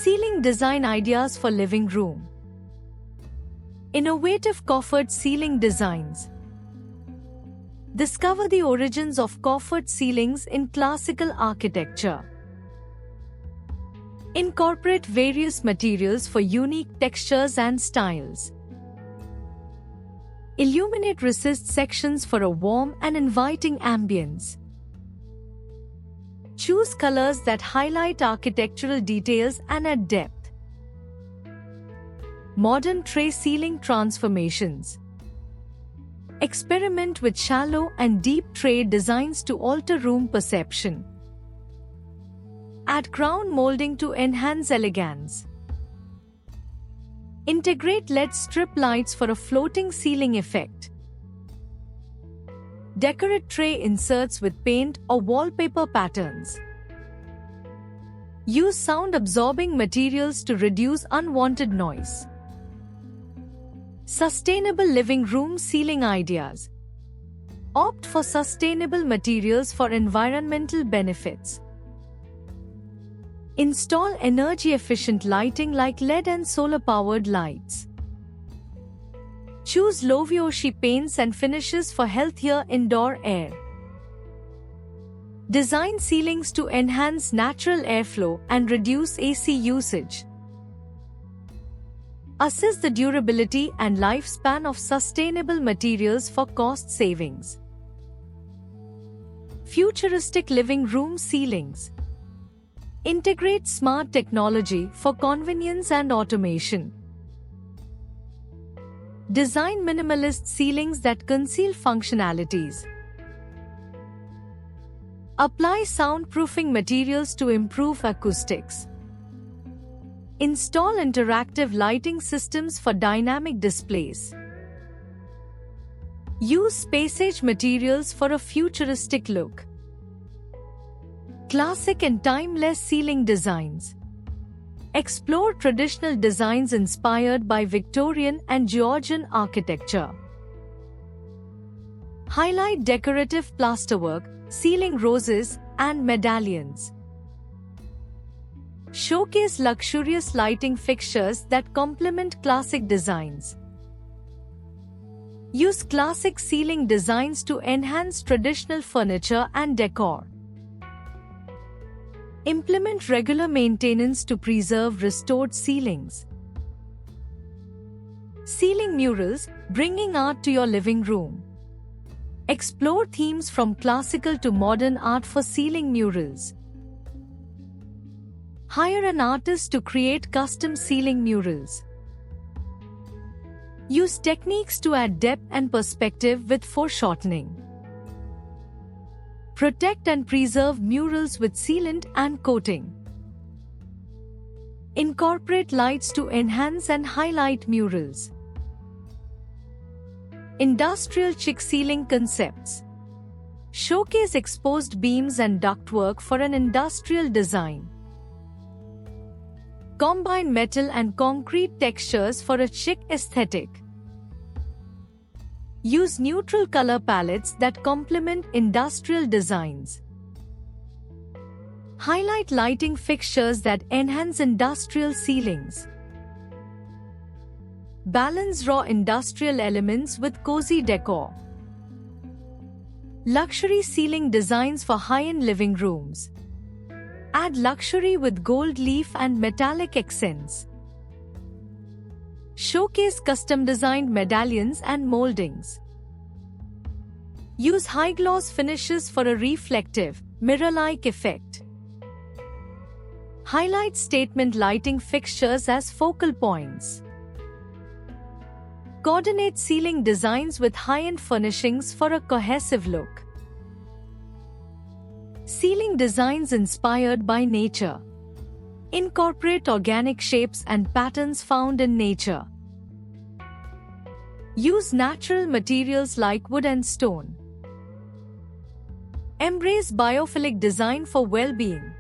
Ceiling design ideas for living room. Innovative coffered ceiling designs. Discover the origins of coffered ceilings in classical architecture. Incorporate various materials for unique textures and styles. Illuminate recessed sections for a warm and inviting ambience. Choose colors that highlight architectural details and add depth. Modern tray ceiling transformations. Experiment with shallow and deep tray designs to alter room perception. Add crown molding to enhance elegance. Integrate LED strip lights for a floating ceiling effect. Decorate tray inserts with paint or wallpaper patterns. Use sound-absorbing materials to reduce unwanted noise. Sustainable living room ceiling ideas. Opt for sustainable materials for environmental benefits. Install energy-efficient lighting like LED and solar-powered lights. Choose low-VOC paints and finishes for healthier indoor air. Design ceilings to enhance natural airflow and reduce AC usage. Assess the durability and lifespan of sustainable materials for cost savings. Futuristic living room ceilings. Integrate smart technology for convenience and automation. Design minimalist ceilings that conceal functionalities. Apply soundproofing materials to improve acoustics. Install interactive lighting systems for dynamic displays. Use space-age materials for a futuristic look. Classic and timeless ceiling designs. Explore traditional designs inspired by Victorian and Georgian architecture. Highlight decorative plasterwork, ceiling roses, and medallions. Showcase luxurious lighting fixtures that complement classic designs. Use classic ceiling designs to enhance traditional furniture and decor. Implement regular maintenance to preserve restored ceilings. Ceiling murals, bringing art to your living room. Explore themes from classical to modern art for ceiling murals. Hire an artist to create custom ceiling murals. Use techniques to add depth and perspective with foreshortening. Protect and preserve murals with sealant and coating. Incorporate lights to enhance and highlight murals. Industrial chic ceiling concepts. Showcase exposed beams and ductwork for an industrial design. Combine metal and concrete textures for a chic aesthetic. Use neutral color palettes that complement industrial designs. Highlight lighting fixtures that enhance industrial ceilings. Balance raw industrial elements with cozy decor. Luxury ceiling designs for high-end living rooms. Add luxury with gold leaf and metallic accents. Showcase custom-designed medallions and moldings. Use high-gloss finishes for a reflective, mirror-like effect. Highlight statement lighting fixtures as focal points. Coordinate ceiling designs with high-end furnishings for a cohesive look. Ceiling designs inspired by nature. Incorporate organic shapes and patterns found in nature. Use natural materials like wood and stone. Embrace biophilic design for well-being.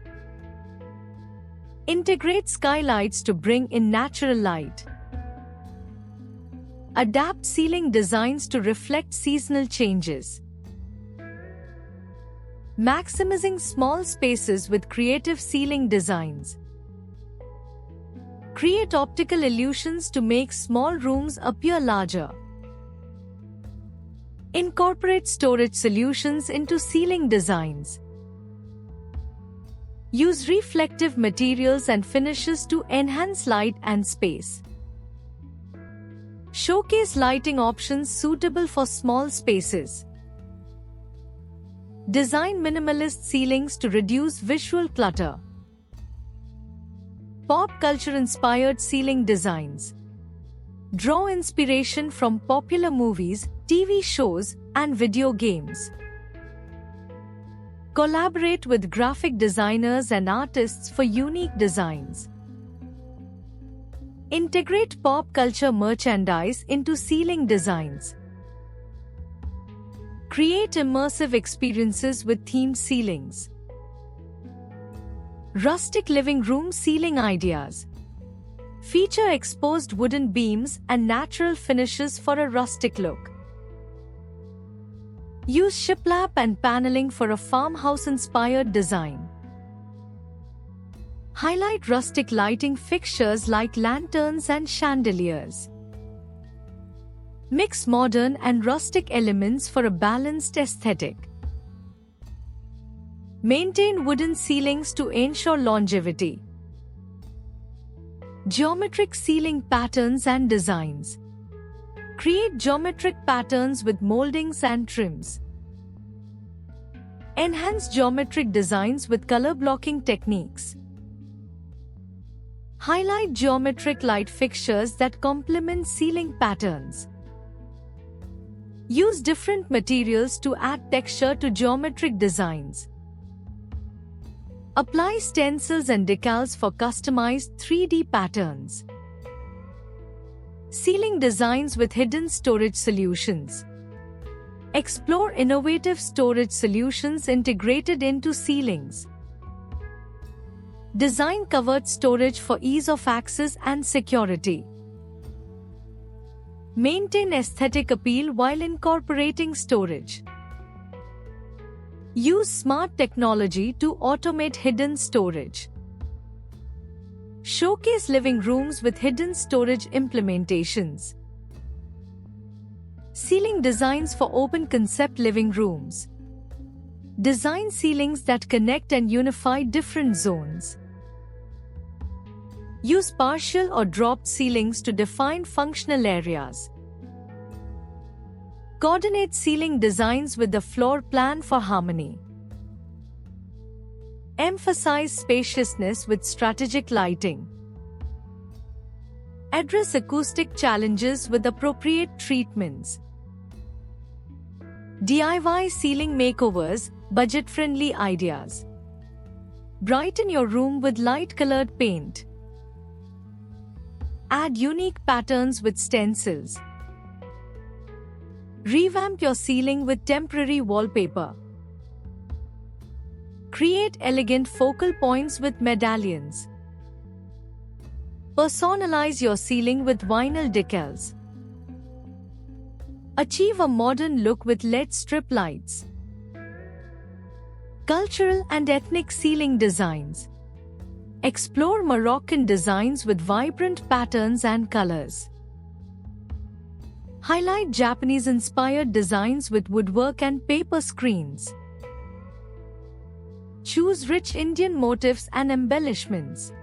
Integrate skylights to bring in natural light. Adapt ceiling designs to reflect seasonal changes. Maximizing small spaces with creative ceiling designs. Create optical illusions to make small rooms appear larger. Incorporate storage solutions into ceiling designs. Use reflective materials and finishes to enhance light and space. Showcase lighting options suitable for small spaces. Design minimalist ceilings to reduce visual clutter. Pop culture-inspired ceiling designs. Draw inspiration from popular movies, TV shows, and video games. Collaborate with graphic designers and artists for unique designs. Integrate pop culture merchandise into ceiling designs. Create immersive experiences with themed ceilings. Rustic living room ceiling ideas. Feature exposed wooden beams and natural finishes for a rustic look. Use shiplap and paneling for a farmhouse-inspired design. Highlight rustic lighting fixtures like lanterns and chandeliers. Mix modern and rustic elements for a balanced aesthetic. Maintain wooden ceilings to ensure longevity. Geometric ceiling patterns and designs. Create geometric patterns with moldings and trims. Enhance geometric designs with color blocking techniques. Highlight geometric light fixtures that complement ceiling patterns. Use different materials to add texture to geometric designs. Apply stencils and decals for customized 3D patterns. Ceiling designs with hidden storage solutions. Explore innovative storage solutions integrated into ceilings. Design covered storage for ease of access and security. Maintain aesthetic appeal while incorporating storage. Use smart technology to automate hidden storage. Showcase living rooms with hidden storage implementations. Ceiling designs for open concept living rooms. Design ceilings that connect and unify different zones. Use partial or dropped ceilings to define functional areas. Coordinate ceiling designs with the floor plan for harmony. Emphasize spaciousness with strategic lighting. Address acoustic challenges with appropriate treatments. DIY ceiling makeovers, budget-friendly ideas. Brighten your room with light-colored paint. Add unique patterns with stencils. Revamp your ceiling with temporary wallpaper. Create elegant focal points with medallions. Personalize your ceiling with vinyl decals. Achieve a modern look with LED strip lights. Cultural and ethnic ceiling designs. Explore Moroccan designs with vibrant patterns and colors. Highlight Japanese-inspired designs with woodwork and paper screens. Choose rich Indian motifs and embellishments.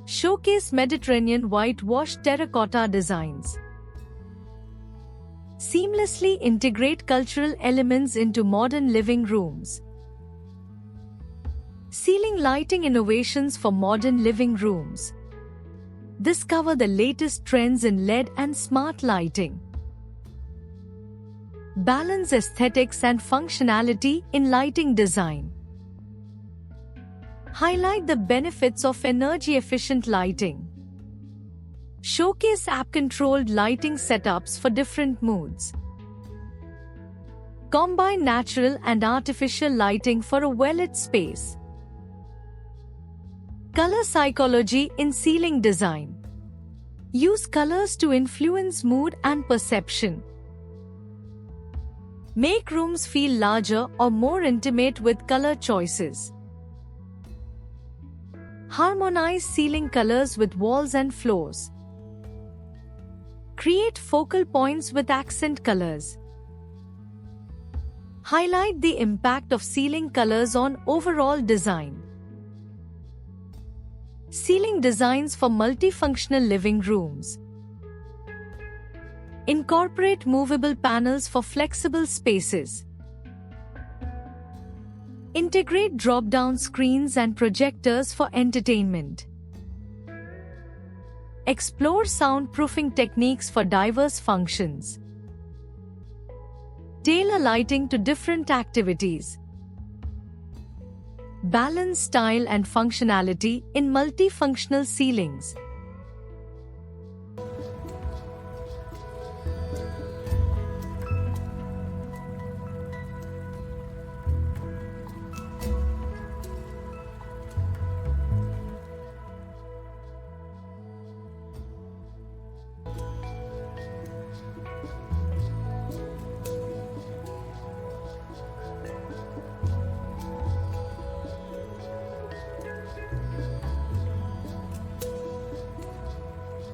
Showcase Mediterranean whitewashed terracotta designs. Seamlessly integrate cultural elements into modern living rooms. Ceiling lighting innovations for modern living rooms. Discover the latest trends in LED and smart lighting. Balance aesthetics and functionality in lighting design. Highlight the benefits of energy-efficient lighting. Showcase app-controlled lighting setups for different moods. Combine natural and artificial lighting for a well-lit space. Color psychology in ceiling design. Use colors to influence mood and perception. Make rooms feel larger or more intimate with color choices. Harmonize ceiling colors with walls and floors. Create focal points with accent colors. Highlight the impact of ceiling colors on overall design. Ceiling designs for multifunctional living rooms. Incorporate movable panels for flexible spaces. Integrate drop-down screens and projectors for entertainment. Explore soundproofing techniques for diverse functions. Tailor lighting to different activities. Balance style and functionality in multifunctional ceilings.